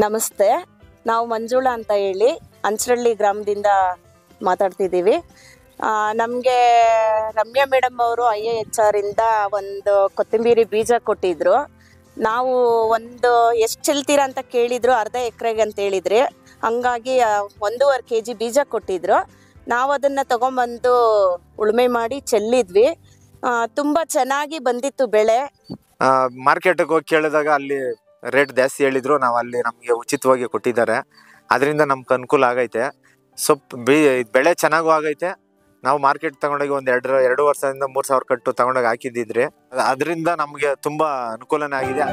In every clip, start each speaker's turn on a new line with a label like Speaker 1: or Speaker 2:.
Speaker 1: ನಮಸ್ತೆ. ನಾವು ಮಂಜುಳಾ ಅಂತ ಹೇಳಿ ಅಂಚರಳ್ಳಿ ಗ್ರಾಮದಿಂದ ಮಾತಾಡ್ತಿದ್ದೀವಿ. ನಮಗೆ ರಮ್ಯಾ ಮೇಡಮ್ ಅವರು IAHR ಇಂದ ಒಂದು ಕೊತ್ತಂಬರಿ ಬೀಜ ಕೊಟ್ಟಿದ್ರು. ನಾವು ಒಂದು ಎಷ್ಟು ಚೆಲ್ತೀರಾ ಅಂತ ಕೇಳಿದ್ರು, ಅರ್ಧ ಎಕರೆಗೆ ಅಂತ ಹೇಳಿದ್ರಿ. ಹಂಗಾಗಿ 1.5 kg ಬೀಜ ಕೊಟ್ಟಿದ್ರು. ನಾವು ಅದನ್ನು ತಗೊಂಬಂದು ಉಳುಮೆ ಮಾಡಿ ಚೆಲ್ಲಿದ್ವಿ. ತುಂಬ ಚೆನ್ನಾಗಿ ಬಂದಿತ್ತು ಬೆಳೆ.
Speaker 2: ಮಾರ್ಕೆಟ್ಗೆ ಹೋಗಿ ಕೇಳಿದಾಗ ಅಲ್ಲಿ ರೇಟ್ ಜಾಸ್ತಿ ಹೇಳಿದ್ರು. ನಾವು ಅಲ್ಲಿ ನಮಗೆ ಉಚಿತವಾಗಿ ಕೊಟ್ಟಿದ್ದಾರೆ. ಅದರಿಂದ ನಮ್ಗೆ ಅನುಕೂಲ ಆಗೈತೆ. ಬೆಳೆ ಚೆನ್ನಾಗೂ ಆಗೈತೆ. ನಾವು ಮಾರ್ಕೆಟ್ ತಗೊಂಡೋಗಿ ಒಂದು 2 ವರ್ಷದಿಂದ 3,000 ಕಟ್ಟು ತಗೊಂಡೋಗಿ ಹಾಕಿದ್ದಿದ್ರಿ. ಅದರಿಂದ ನಮಗೆ ತುಂಬ ಅನುಕೂಲನೇ ಆಗಿದೆ.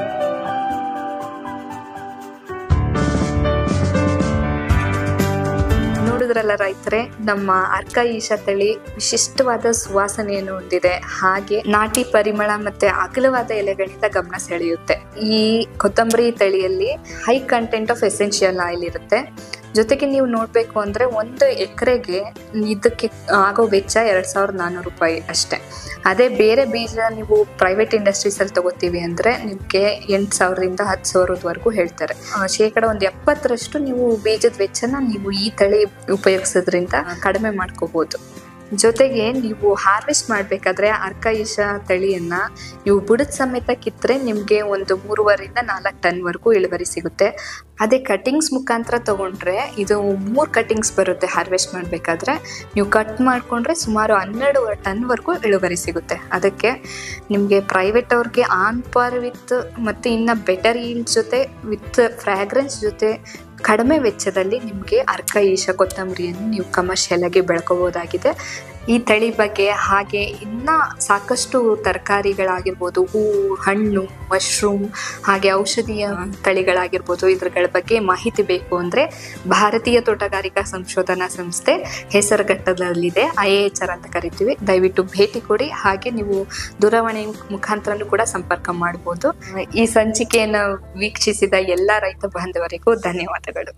Speaker 3: ನೋಡಿದ್ರಲ್ಲ ರೈತರೆ, ನಮ್ಮ ಅರ್ಕ ಈಶಾ ತಳಿ ವಿಶಿಷ್ಟವಾದ ಸುವಾಸನೆಯನ್ನು ಹೊಂದಿದೆ. ಹಾಗೆ ನಾಟಿ ಪರಿಮಳ ಮತ್ತೆ ಅಗಲವಾದ ಎಲೆಗಳಿಂದ ಗಮನ ಸೆಳೆಯುತ್ತೆ. ಈ ಕೊತ್ತಂಬರಿ ತಳಿಯಲ್ಲಿ high content of essential oil ಇರುತ್ತೆ. ಜೊತೆಗೆ ನೀವು ನೋಡ್ಬೇಕು ಅಂದ್ರೆ 1 ಎಕರೆಗೆ ಇದಕ್ಕೆ ಆಗೋ ವೆಚ್ಚ 2,400 ರೂಪಾಯಿ ಅಷ್ಟೇ. ಅದೇ ಬೇರೆ ಬೀಜ ನೀವು ಪ್ರೈವೇಟ್ ಇಂಡಸ್ಟ್ರೀಸ್ ಅಲ್ಲಿ ತಗೋತೀವಿ ಅಂದ್ರೆ ನಿಮ್ಗೆ 8,000ರಿಂದ 10,000ವರೆಗೂ ಹೇಳ್ತಾರೆ. ಶೇಕಡ 70% ನೀವು ಬೀಜದ ವೆಚ್ಚನ ನೀವು ಈ ತಳಿ ಉಪಯೋಗಿಸೋದ್ರಿಂದ ಕಡಿಮೆ ಮಾಡ್ಕೋಬಹುದು. ಜೊತೆಗೆ ನೀವು ಹಾರ್ವೆಸ್ಟ್ ಮಾಡ್ಬೇಕಾದ್ರೆ ಅರ್ಕ ಈಶಾ ತಳಿಯನ್ನ ನೀವು ಬುಡದ ಸಮೇತ ಕಿತ್ತರೆ ನಿಮ್ಗೆ ಒಂದು 3.5ರಿಂದ 4 ಟನ್ ವರೆಗೂ ಇಳುವರಿ ಸಿಗುತ್ತೆ. ಅದೇ ಕಟಿಂಗ್ಸ್ ಮುಖಾಂತರ ತಗೊಂಡ್ರೆ ಇದು 3 ಕಟಿಂಗ್ಸ್ ಬರುತ್ತೆ. ಹಾರ್ವೆಸ್ಟ್ ಮಾಡ್ಬೇಕಾದ್ರೆ ನೀವು ಕಟ್ ಮಾಡ್ಕೊಂಡ್ರೆ ಸುಮಾರು 12 ಟನ್ ವರೆಗೂ ಇಳುವರಿ ಸಿಗುತ್ತೆ. ಅದಕ್ಕೆ ನಿಮ್ಗೆ ಪ್ರೈವೇಟ್ ಅವ್ರಿಗೆ ಆನ್ ಪಾರ್ ವಿತ್ ಮತ್ತೆ ಇನ್ನ ಬೆಟರ್ ಈಲ್ಡ್ ಜೊತೆ ವಿತ್ ಫ್ರಾಗ್ರೆನ್ಸ್ ಜೊತೆ ಕಡಿಮೆ ವೆಚ್ಚದಲ್ಲಿ ನಿಮಗೆ ಅರ್ಕ ಈಶಾ ಕೊತ್ತಂಬರಿಯನ್ನು ನೀವು ಕಮರ್ಷಿಯಲ್ ಆಗಿ ಬೆಳ್ಕೋಬಹುದಾಗಿದೆ. ಈ ತಳಿ ಬಗ್ಗೆ ಹಾಗೆ ಇನ್ನ ಸಾಕಷ್ಟು ತರಕಾರಿಗಳಾಗಿರ್ಬೋದು, ಹೂವು, ಹಣ್ಣು, ಮಶ್ರೂಮ್ ಹಾಗೆ ಔಷಧೀಯ ತಳಿಗಳಾಗಿರ್ಬೋದು, ಇದ್ರಗಳ ಬಗ್ಗೆ ಮಾಹಿತಿ ಬೇಕು ಅಂದ್ರೆ ಭಾರತೀಯ ತೋಟಗಾರಿಕಾ ಸಂಶೋಧನಾ ಸಂಸ್ಥೆ ಹೆಸರುಘಟ್ಟದಲ್ಲಿದೆ, IAHR ಅಂತ ಕರಿತೀವಿ. ದಯವಿಟ್ಟು ಭೇಟಿ ಕೊಡಿ. ಹಾಗೆ ನೀವು ದೂರವಾಣಿ ಮುಖಾಂತರನೂ ಕೂಡ ಸಂಪರ್ಕ ಮಾಡಬಹುದು. ಈ ಸಂಚಿಕೆಯನ್ನು ವೀಕ್ಷಿಸಿದ ಎಲ್ಲ ರೈತ ಬಾಂಧವರಿಗೂ ಧನ್ಯವಾದಗಳು.